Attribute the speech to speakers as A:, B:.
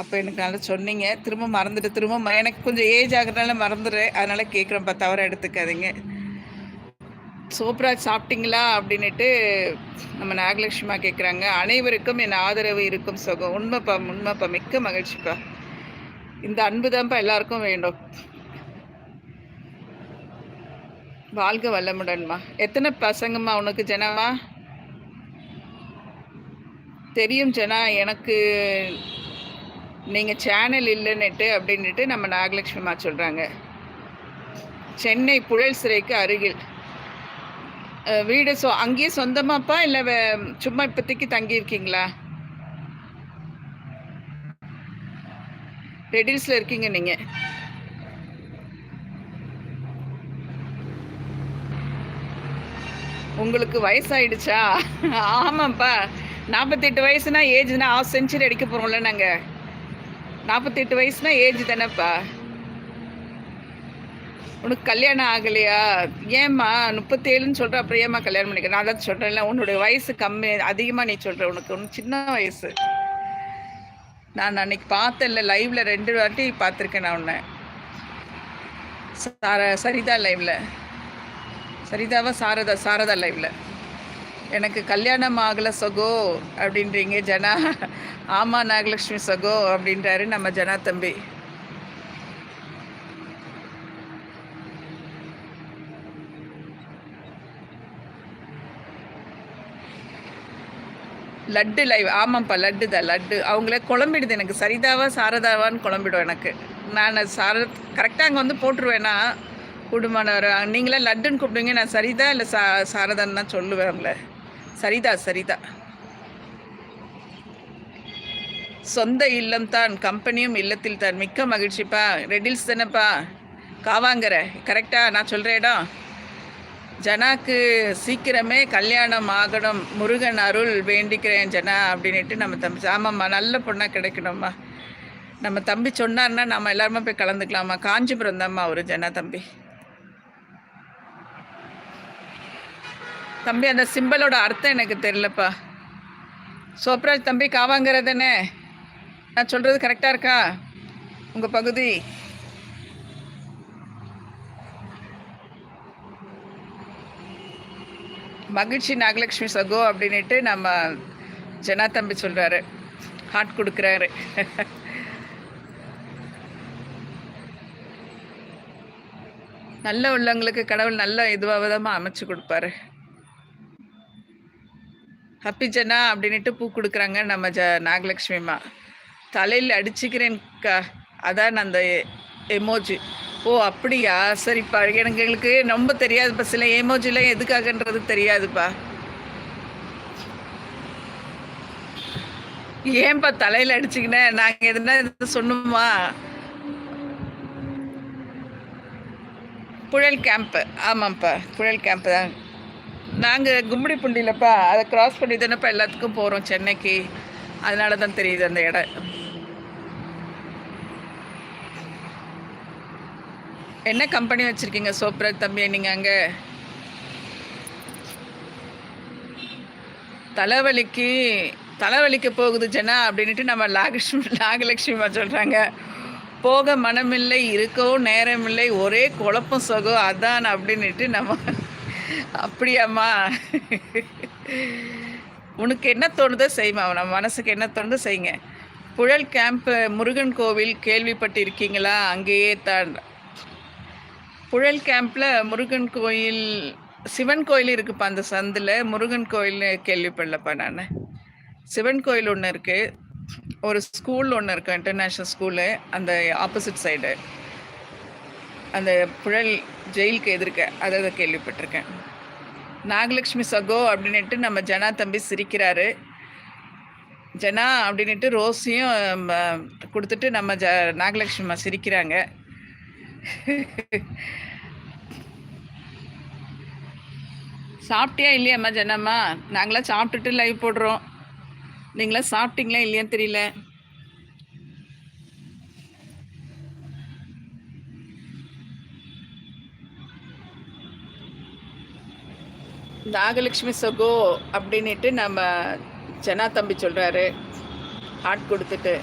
A: அப்போ எனக்கு நல்லா சொன்னீங்க. திரும்ப மறந்துட்டு திரும்ப எனக்கு கொஞ்சம் ஏஜ் ஆகுறதுனால மறந்துடுறேன். அதனால கேட்குறேன்ப்பா, தவற எடுத்துக்காதீங்க. சோப்ராஜ் சாப்பிட்டீங்களா அப்படின்னுட்டு நம்ம நாகலட்சுமா கேட்குறாங்க. அனைவருக்கும் என் ஆதரவு இருக்கும் சுகம். உண்மைப்பா உண்மைப்பா, மிக்க மகிழ்ச்சிப்பா. இந்த அன்பு தான்ப்பா எல்லாருக்கும் வேண்டும். வாழ்க வளமுடன்மா. எத்தனை பசங்கம்மா உனக்கு ஜனமா? தெரியும் ஜனா, எனக்கு நீங்கள் சேனல் இல்லைன்னுட்டு அப்படின்ட்டு நம்ம நாகலட்சுமிமா சொல்கிறாங்க. சென்னை புழல் சிறைக்கு அருகில் வீடு. அங்கேயே சொந்தமாப்பா இல்லை சும்மா இப்போதைக்கு தங்கியிருக்கீங்களா? ரெடில்ஸில் இருக்கீங்க நீங்கள். உங்களுக்கு வயசாயிடுச்சா? ஆமாப்பா, 48 வயசுனா ஏஜ்னா ½ செஞ்சுரி அடிக்க போகிறோம்ல நாங்கள். 48 வயசுனா ஏஜ் தானேப்பா. உனக்கு கல்யாணம் ஆகலையா? ஏம்மா 37ன்னு சொல்கிற, அப்புறம் ஏம்மா கல்யாணம் பண்ணிக்க? நான் தான் சொல்கிறேன்ல, உன்னுடைய வயசு கம்மி, அதிகமாக நீ சொல்கிற. உனக்கு ஒன்று சின்ன வயசு. நான் அன்னைக்கு பார்த்தேன்ல லைவ்ல, 2 வாட்டி பார்த்துருக்கேன் நான் உன்னை. சரிதா லைவ்ல, சரிதாவா சாரதா லைவ்ல. எனக்கு கல்யாணம் ஆகலை சகோ அப்படின்றீங்க ஜனா. ஆமாம் நாகலட்சுமி சகோ அப்படின்றாரு நம்ம ஜனா தம்பி. லட்டு லைவ். ஆமாம்ப்பா, லட்டு தான், லட்டு. அவங்களே குழம்பிடுது எனக்கு, சரிதாவா சாரதாவான்னு குழம்பிடும் எனக்கு. நான் கரெக்டாக அங்கே வந்து போட்டுருவேன்னா குடும்பமானவர். நீங்களே லட்டுன்னு கூப்பிடுவீங்க, நான் சரிதா இல்லை சாரதான்னு தான் சொல்லுவேன் அவங்கள. சரிதா. சொந்த இல்லம் தான், கம்பெனியும் இல்லத்தில் தான். மிக்க மகிழ்ச்சிப்பா. ரெடில்ஸ் தானேப்பா, காவாங்கற. கரெக்டா நான் சொல்கிற இடம்? ஜனாக்கு சீக்கிரமே கல்யாணம் ஆகணும், முருகன் அருள் வேண்டிக்கிறேன் ஜனா அப்படின்ட்டு நம்ம தம்பி. ஆமாம்மா, நல்ல பொண்ணாக கிடைக்கணும்மா. நம்ம தம்பி சொன்னார்னா நம்ம எல்லாருமே போய் கலந்துக்கலாமா. காஞ்சிபுரம் தான்மா ஒரு ஜனா தம்பி. தம்பி அந்த சிம்பலோட அர்த்தம் எனக்கு தெரியலப்பா. சோப்ராஜ் தம்பி, காவாங்கிற தானே? நான் சொல்கிறது கரெக்டாக இருக்கா உங்கள் பகுதி? மகிழ்ச்சி நாகலட்சுமி சகோ அப்படின்ட்டு நம்ம ஜனா தம்பி சொல்கிறாரு, ஹார்ட் கொடுக்குறாரு. நல்ல உள்ளவங்களுக்கு கடவுள் நல்ல இதுவாக தான் அமைச்சு கொடுப்பாரு. ஹாப்பி ஜனா அப்படின்ட்டு பூ கொடுக்குறாங்க நம்ம நாகலட்சுமிமா. தலையில் அடிச்சுக்கிறேன்க்கா, அதான் அந்த எமோஜி. ஓ அப்படியா, சரிப்பா. எங்களுக்கு ரொம்ப தெரியாதுப்பா, சில எமோஜிலாம் எதுக்காகன்றது தெரியாதுப்பா. ஏன்பா தலையில் அடிச்சுக்கினேன்? நாங்கள் எதுனா சொன்னோமா? புழல் கேம்ப்பு. ஆமாம்ப்பா, புழல் கேம்ப்பு தான். நாங்கள் கும்மிடி புண்டிலப்பா, அதை கிராஸ் பண்ணி தானேப்பா எல்லாத்துக்கும் போகிறோம் சென்னைக்கு. அதனால தான் தெரியுது அந்த இடம். என்ன கம்பெனி வச்சுருக்கீங்க சோப்ராஜ் தம்பி நீங்கள் அங்கே? தலைவலிக்கு போகுது ஜனா அப்படின்ட்டு நம்ம நாகலட்சுமிமா சொல்கிறாங்க. போக மனமில்லை, இருக்கவும் நேரமில்லை, ஒரே குழப்பம் சகோ அதான் அப்படின்ட்டு நம்ம. அப்படியாம்மா, உனக்கு என்ன தோணுதோ செய்யுமா, நம்ம மனசுக்கு என்ன தோணுதோ செய்யுங்க. புழல் கேம்ப் முருகன் கோவில் கேள்விப்பட்டிருக்கீங்களா? அங்கேயே தான். புழல் கேம்பில் முருகன் கோயில், சிவன் கோயில் இருக்குப்பா அந்த சந்தில். முருகன் கோயில் கேள்விப்படலப்பா நான். சிவன் கோயில் ஒன்று இருக்குது, ஒரு ஸ்கூல் ஒன்று இருக்குது, இன்டர்நேஷ்னல் ஸ்கூலு, அந்த ஆப்போசிட் சைடு, அந்த புழல் ஜெயிலுக்கு எதிர்க்க, அதை கேள்விப்பட்டிருக்கேன். நாகலட்சுமி சகோ அப்படின்ட்டு நம்ம ஜனா தம்பி சிரிக்கிறாரு. ஜனா அப்படின்ட்டு ரோஸையும் கொடுத்துட்டு நம்ம நாகலட்சுமிமா சிரிக்கிறாங்க. சாப்பிட்டியா இல்லையாம்மா ஜனம்மா? நாங்களாம் சாப்பிட்டுட்டு லைவ் போடுறோம். நீங்களாம் சாப்பிட்டீங்களா இல்லையான்னு தெரியல. நாகலட்சுமி சகோ அப்படின்ட்டு நம்ம ஜனா தம்பி சொல்கிறாரு, ஹார்ட் கொடுத்துட்டு.